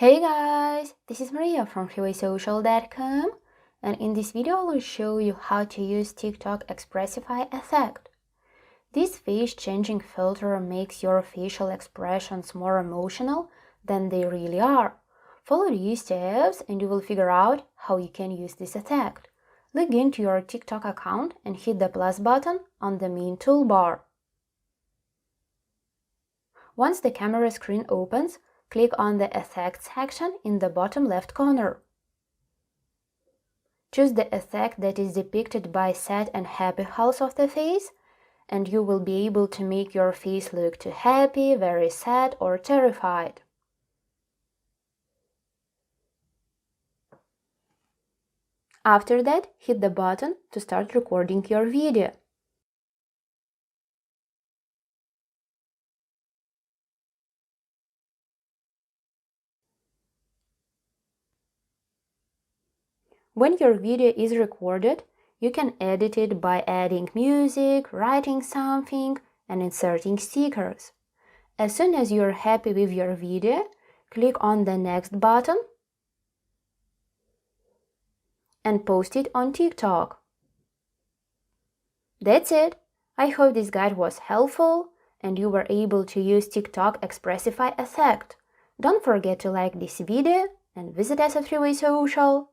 Hey guys, this is Maria from freewaysocial.com, and in this video I will show you how to use TikTok Expressify effect. This face changing filter makes your facial expressions more emotional than they really are. Follow these steps and you will figure out how you can use this effect. Log into your TikTok account and hit the plus button on the main toolbar. Once the camera screen opens, click on the Effects section in the bottom left corner. Choose the effect that is depicted by sad and happy halves of the face, and you will be able to make your face look too happy, very sad, or terrified. After that, hit the button to start recording your video. When your video is recorded, you can edit it by adding music, writing something, and inserting stickers. As soon as you're happy with your video, click on the next button and post it on TikTok. That's it! I hope this guide was helpful and you were able to use TikTok Expressify effect. Don't forget to like this video and visit us at freewaysocial.com.